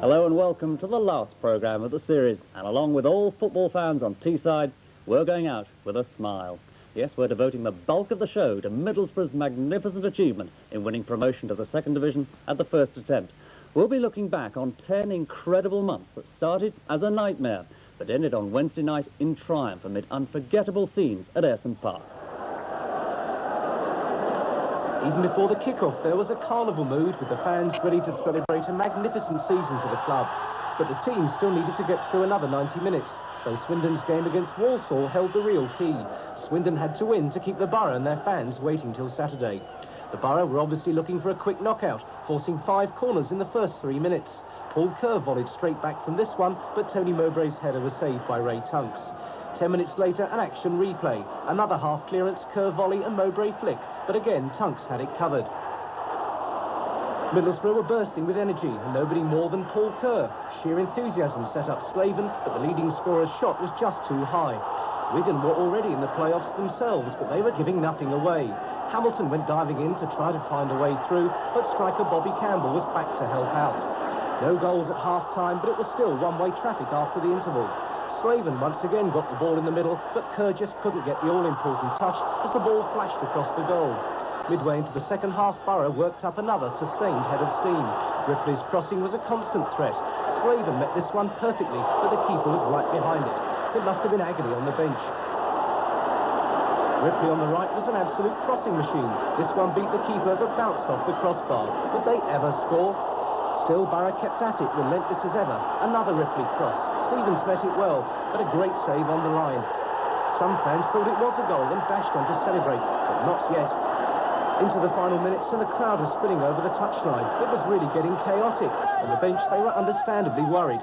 Hello and welcome to the last programme of the series, and along with all football fans on Teesside, we're going out with a smile. Yes, we're devoting the bulk of the show to Middlesbrough's magnificent achievement in winning promotion to the second division at the first attempt. We'll be looking back on 10 incredible months that started as a nightmare, but ended on Wednesday night in triumph amid unforgettable scenes at Ayresome Park. Even before the kick-off, there was a carnival mood with the fans ready to celebrate a magnificent season for the club. But the team still needed to get through another 90 minutes, though Swindon's game against Walsall held the real key. Swindon had to win to keep the Boro and their fans waiting till Saturday. The Boro were obviously looking for a quick knockout, forcing 5 corners in the first 3 minutes. Paul Kerr volleyed straight back from this one, but Tony Mowbray's header was saved by Ray Tunks. 10 minutes later, an action replay. Another half clearance, Kerr volley and Mowbray flick, but again, Tunks had it covered. Middlesbrough were bursting with energy, and nobody more than Paul Kerr. Sheer enthusiasm set up Slaven, but the leading scorer's shot was just too high. Wigan were already in the playoffs themselves, but they were giving nothing away. Hamilton went diving in to try to find a way through, but striker Bobby Campbell was back to help out. No goals at half-time, but it was still one-way traffic after the interval. Slaven once again got the ball in the middle, but Kerr just couldn't get the all-important touch as the ball flashed across the goal. Midway into the second half, Boro worked up another sustained head of steam. Ripley's crossing was a constant threat. Slaven met this one perfectly, but the keeper was right behind it. It must have been agony on the bench. Ripley on the right was an absolute crossing machine. This one beat the keeper but bounced off the crossbar. Would they ever score? Still, Boro kept at it, relentless as ever. Another Ripley cross. Stevens met it well, but a great save on the line. Some fans thought it was a goal and dashed on to celebrate, but not yet. Into the final minutes and the crowd was spilling over the touchline. It was really getting chaotic. On the bench, they were understandably worried.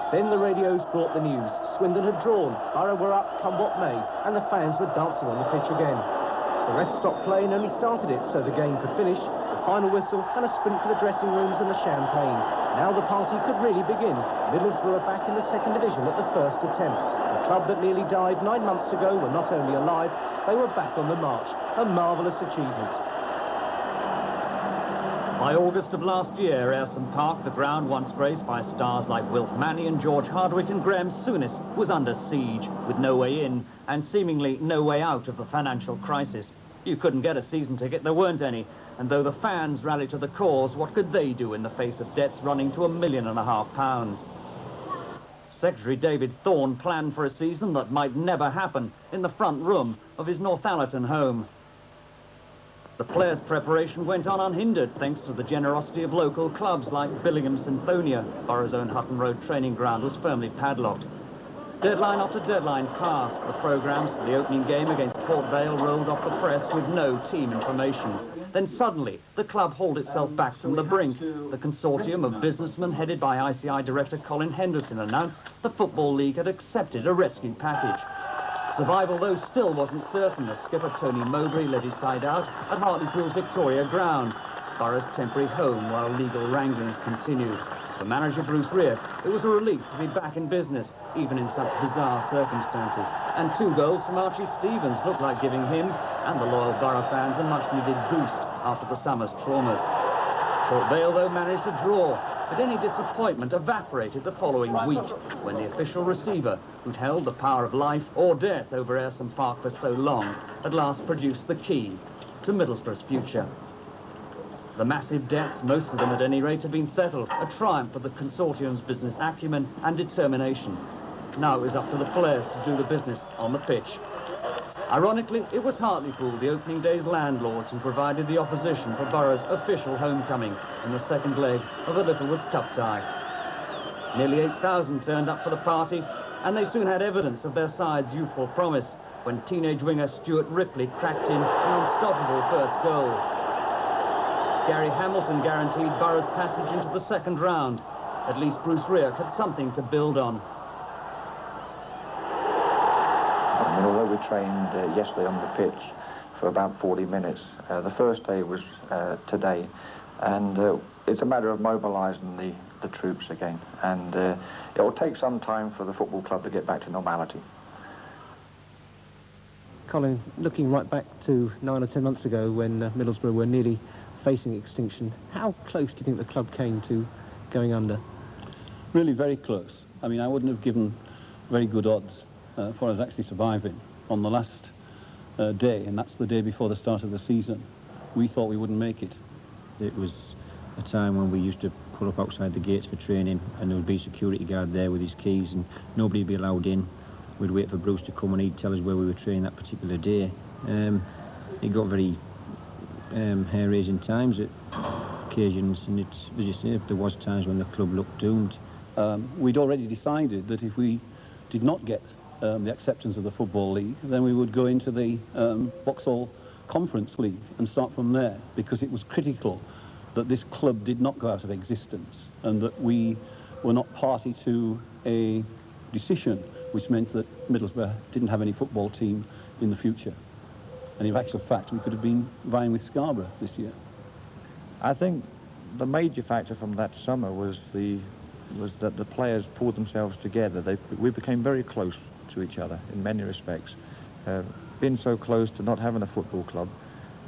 Then the radios brought the news. Swindon had drawn, Boro were up, come what may, and the fans were dancing on the pitch again. The ref stopped play and only started it so the game could finish. The final whistle and a sprint for the dressing rooms and the champagne. Now the party could really begin. Middlesbrough are back in the second division at the first attempt. The club that nearly died 9 months ago were not only alive, they were back on the march. A marvellous achievement. By August of last year, Ayresome Park, the ground once graced by stars like Wilf Mannion, George Hardwick and Graham Souness, was under siege, with no way in and seemingly no way out of the financial crisis. You couldn't get a season ticket, there weren't any, and though the fans rallied to the cause, what could they do in the face of debts running to £1.5 million? Secretary David Thorne planned for a season that might never happen in the front room of his Northallerton home. The players' preparation went on unhindered thanks to the generosity of local clubs like Billingham Synthonia. Boro's own Hutton Road training ground was firmly padlocked. Deadline after deadline passed. The programmes for the opening game against Port Vale rolled off the press with no team information. Then suddenly, the club hauled itself back from the brink. The consortium of businessmen headed by ICI director Colin Henderson announced the Football League had accepted a rescue package. Survival, though, still wasn't certain as skipper Tony Mowbray led his side out at Hartlepool's Victoria ground, Boro's temporary home while legal wranglings continued. For manager Bruce Rioch, it was a relief to be back in business, even in such bizarre circumstances. And 2 goals from Archie Stevens looked like giving him and the loyal Boro fans a much-needed boost after the summer's traumas. Port Vale, though, managed to draw, but any disappointment evaporated the following week when the official receiver, who'd held the power of life or death over Ayresome Park for so long, at last produced the key to Middlesbrough's future. The massive debts, most of them at any rate, had been settled, a triumph for the consortium's business acumen and determination. Now it was up to the players to do the business on the pitch. Ironically, it was Hartlepool, the opening day's landlords, who provided the opposition for Boro's official homecoming in the second leg of the Littlewoods Cup tie. Nearly 8,000 turned up for the party, and they soon had evidence of their side's youthful promise when teenage winger Stuart Ripley cracked in an unstoppable first goal. Gary Hamilton guaranteed Boro's passage into the second round. At least Bruce Rioch had something to build on. I mean, although we trained yesterday on the pitch for about 40 minutes, the first day was today. And it's a matter of mobilising the troops again. And it will take some time for the football club to get back to normality. Colin, looking right back to 9 or 10 months ago when Middlesbrough were nearly facing extinction, how close do you think the club came to going under? Really very close. I mean, I wouldn't have given very good odds for us actually surviving. On the last day, and that's the day before the start of the season, we thought we wouldn't make it. It was a time when we used to pull up outside the gates for training, and there would be a security guard there with his keys, and nobody would be allowed in. We'd wait for Bruce to come and he'd tell us where we were training that particular day. It got very hair-raising times at occasions, and it's, as you say, there was times when the club looked doomed. We'd already decided that if we did not get the acceptance of the Football League, then we would go into the Vauxhall Conference League and start from there, because it was critical that this club did not go out of existence and that we were not party to a decision which meant that Middlesbrough didn't have any football team in the future. And in actual fact, we could have been vying with Scarborough this year. I think the major factor from that summer was that the players pulled themselves together. We became very close to each other in many respects. Being so close to not having a football club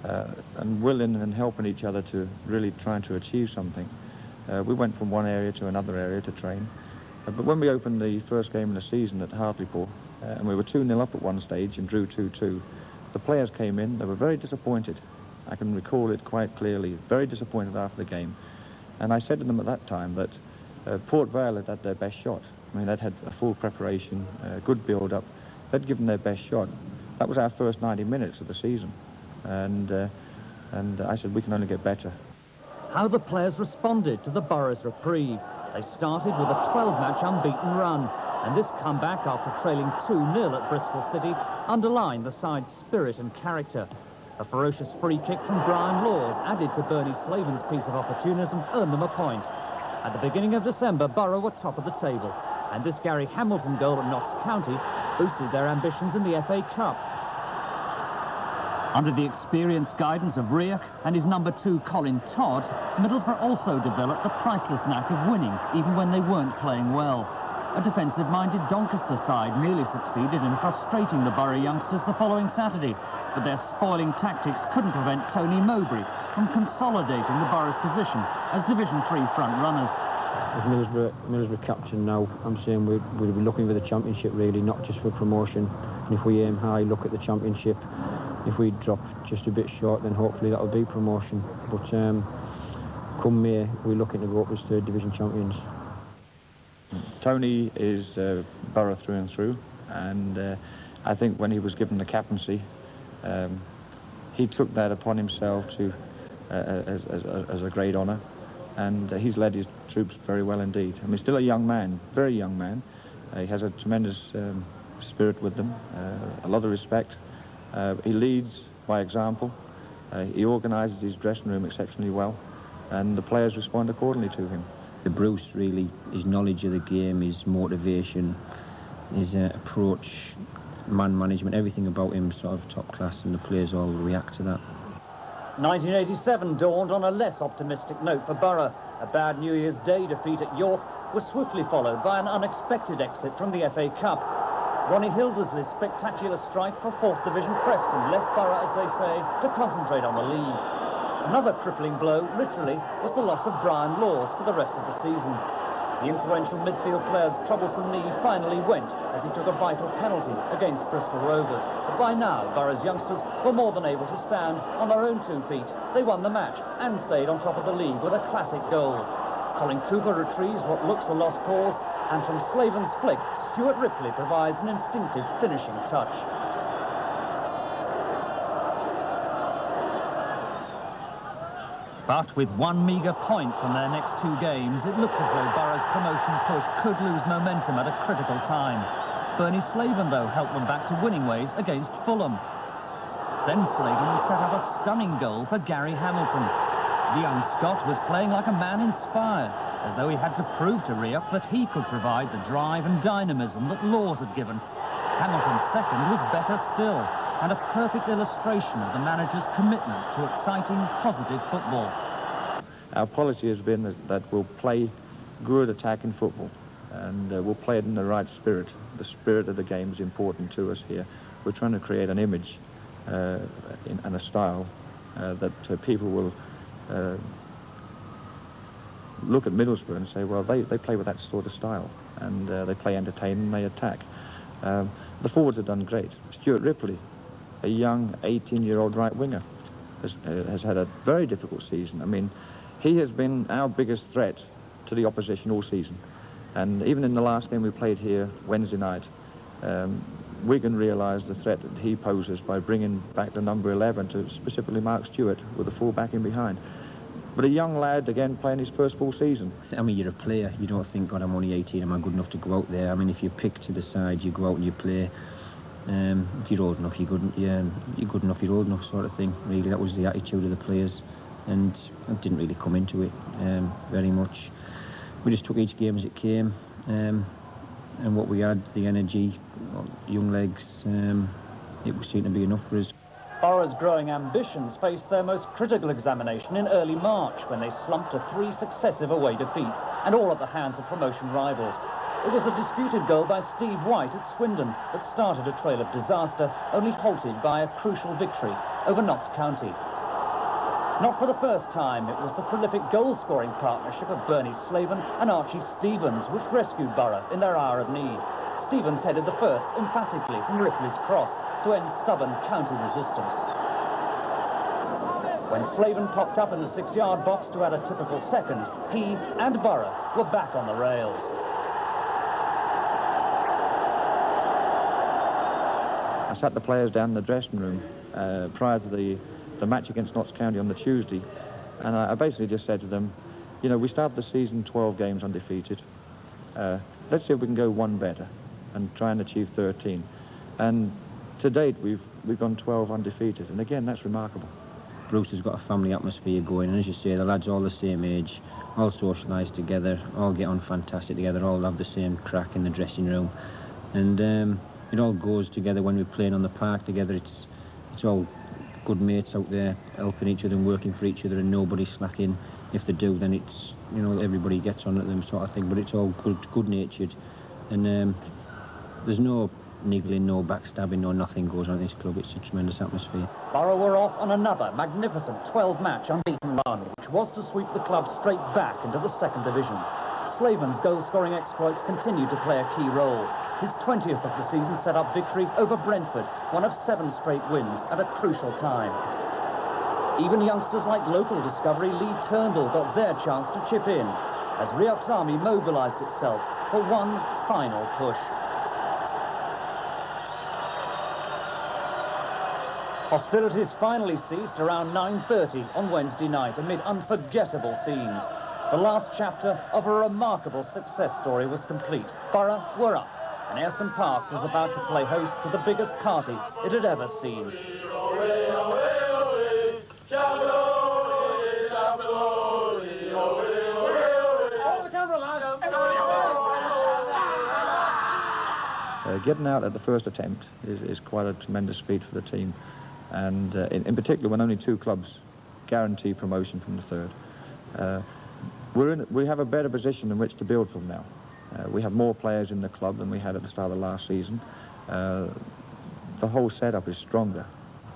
and willing and helping each other to really trying to achieve something. We went from one area to another area to train. But when we opened the first game of the season at Hartlepool, and we were 2-0 up at one stage and drew 2-2, the players came in, they were very disappointed. I can recall it quite clearly, very disappointed after the game. And I said to them at that time that Port Vale had had their best shot. I mean, they'd had a full preparation, good build-up. They'd given their best shot. That was our first 90 minutes of the season. And I said, we can only get better. How the players responded to the Borough's reprieve. They started with a 12-match unbeaten run, and this comeback after trailing 2-0 at Bristol City underlined the side's spirit and character. A ferocious free kick from Brian Laws added to Bernie Slaven's piece of opportunism, earned them a point. At the beginning of December, Boro were top of the table, and this Gary Hamilton goal at Notts County boosted their ambitions in the FA Cup. Under the experienced guidance of Rioch and his number 2 Colin Todd, Middlesbrough also developed the priceless knack of winning, even when they weren't playing well. A defensive-minded Doncaster side nearly succeeded in frustrating the Boro youngsters the following Saturday, but their spoiling tactics couldn't prevent Tony Mowbray from consolidating the Boro's position as Division 3 front-runners. If Middlesbrough captain now, I'm saying we'll be looking for the Championship really, not just for promotion. And if we aim high, look at the Championship. If we drop just a bit short, then hopefully that'll be promotion. But come May, we're looking to go up as 3rd Division champions. Tony is Borough through and through, and I think when he was given the captaincy, he took that upon himself to as a great honour, and he's led his troops very well indeed. I mean, still a young man, very young man. He has a tremendous spirit with them, a lot of respect. He leads by example. He organises his dressing room exceptionally well, and the players respond accordingly to him. Bruce really, his knowledge of the game, his motivation, his approach, man management, everything about him sort of top class, and the players all react to that. 1987 dawned on a less optimistic note for Boro. A bad New Year's Day defeat at York was swiftly followed by an unexpected exit from the FA Cup. Ronnie Hildersley's spectacular strike for 4th Division Preston left Boro, as they say, to concentrate on the league. Another crippling blow, literally, was the loss of Brian Laws for the rest of the season. The influential midfield player's troublesome knee finally went as he took a vital penalty against Bristol Rovers. But by now, Boro's youngsters were more than able to stand on their own 2 feet. They won the match and stayed on top of the league with a classic goal. Colin Cooper retrieves what looks a lost cause, and from Slaven's flick, Stuart Ripley provides an instinctive finishing touch. But with one meagre point from their next 2 games, it looked as though Boro's promotion push could lose momentum at a critical time. Bernie Slaven, though, helped them back to winning ways against Fulham. Then Slaven set up a stunning goal for Gary Hamilton. The young Scot was playing like a man inspired, as though he had to prove to Rioch that he could provide the drive and dynamism that Laws had given. Hamilton's second was better still, and a perfect illustration of the manager's commitment to exciting, positive football. Our policy has been that we'll play good attacking football, and we'll play it in the right spirit. The spirit of the game is important to us here. We're trying to create an image and a style that people will look at Middlesbrough and say, well, they play with that sort of style, and they play entertaining, they attack. The forwards have done great. Stuart Ripley, a young 18-year-old right winger, has had a very difficult season. I mean, he has been our biggest threat to the opposition all season. And even in the last game we played here Wednesday night, Wigan realised the threat that he poses by bringing back the number 11 to specifically mark Stuart with the full back in behind. But a young lad, again, playing his first full season. I mean, you're a player. You don't think, God, I'm only 18, am I good enough to go out there? I mean, if you pick to the side, you go out and you play. If you're old enough, you're good enough, you're old enough, sort of thing. Really, that was the attitude of the players, and I didn't really come into it very much. We just took each game as it came, and what we had, the energy, young legs, it seemed to be enough for us. Boro's growing ambitions faced their most critical examination in early March, when they slumped to 3 successive away defeats, and all at the hands of promotion rivals. It was a disputed goal by Steve White at Swindon that started a trail of disaster, only halted by a crucial victory over Notts County. Not for the first time, it was the prolific goal-scoring partnership of Bernie Slaven and Archie Stevens which rescued Boro in their hour of need. Stevens headed the first emphatically from Ripley's cross to end stubborn county resistance. When Slaven popped up in the 6-yard box to add a typical second, he and Boro were back on the rails. I sat the players down in the dressing room prior to the match against Notts County on the Tuesday, and I basically just said to them, you know, we started the season 12 games undefeated. Let's see if we can go one better and try and achieve 13. And to date, we've gone 12 undefeated, and again, that's remarkable. Bruce has got a family atmosphere going, and as you say, the lads all the same age, all socialise together, all get on fantastic together, all have the same crack in the dressing room, and it all goes together when we're playing on the park together. It's all good mates out there helping each other and working for each other, and nobody slacking. If they do, then it's, you know, everybody gets on at them, sort of thing, but it's all good-natured, and there's no niggling, no backstabbing, no nothing goes on at this club. It's a tremendous atmosphere. Boro were off on another magnificent 12-match unbeaten run, which was to sweep the club straight back into the 2nd division. Slaven's goal-scoring exploits continued to play a key role. His 20th of the season set up victory over Brentford, one of 7 straight wins at a crucial time. Even youngsters like local discovery Lee Turnbull got their chance to chip in, as Rioch's army mobilised itself for one final push. Hostilities finally ceased around 9:30 on Wednesday night amid unforgettable scenes. The last chapter of a remarkable success story was complete. Boro were up, and Ayresome Park was about to play host to the biggest party it had ever seen. Getting out at the first attempt is quite a tremendous feat for the team, and in particular when only 2 clubs guarantee promotion from the 3rd. We have a better position in which to build from now. We have more players in the club than we had at the start of last season. The whole setup is stronger.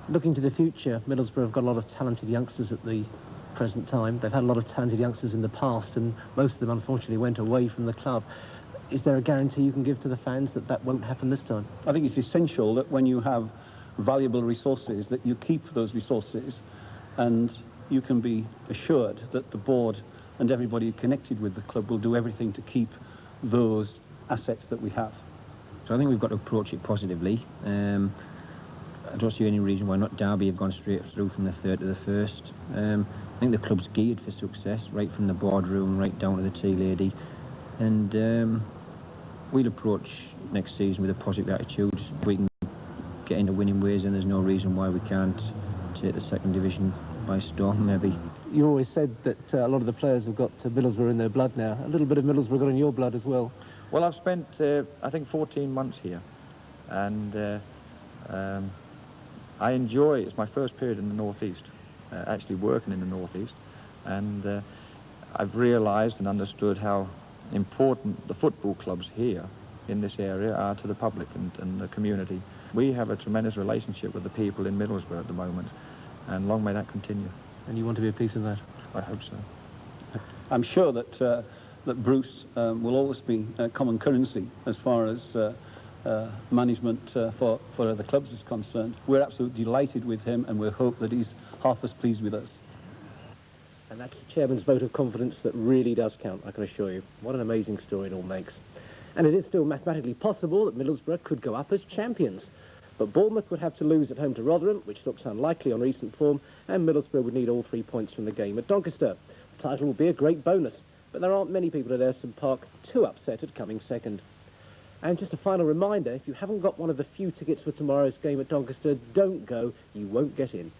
Looking to the future, Middlesbrough have got a lot of talented youngsters at the present time. They've had a lot of talented youngsters in the past, and most of them unfortunately went away from the club. Is there a guarantee you can give to the fans that that won't happen this time? I think it's essential that when you have valuable resources, that you keep those resources, and you can be assured that the board and everybody connected with the club will do everything to keep those assets that we have. So I think we've got to approach it positively. I don't see any reason why not Derby have gone straight through from the 3rd to the 1st. I think the club's geared for success, right from the boardroom, right down to the tea lady. And we'll approach next season with a positive attitude. We can get into winning ways, and there's no reason why we can't take the 2nd division by storm, maybe. You always said that a lot of the players have got Middlesbrough in their blood now. A little bit of Middlesbrough got in your blood as well. Well, I've spent, I think, 14 months here, and I enjoy, it's my first period in the North East, actually working in the North East, and I've realised and understood how important the football clubs here in this area are to the public and the community. We have a tremendous relationship with the people in Middlesbrough at the moment, and long may that continue. And you want to be a piece of that? I hope so. I'm sure that that Bruce will always be common currency as far as management for other clubs is concerned. We're absolutely delighted with him, and we hope that he's half as pleased with us. And that's the chairman's vote of confidence that really does count, I can assure you. What an amazing story it all makes. And it is still mathematically possible that Middlesbrough could go up as champions. But Bournemouth would have to lose at home to Rotherham, which looks unlikely on recent form, and Middlesbrough would need all 3 points from the game at Doncaster. The title will be a great bonus, but there aren't many people at Ayresome Park too upset at coming second. And just a final reminder, if you haven't got one of the few tickets for tomorrow's game at Doncaster, don't go, you won't get in.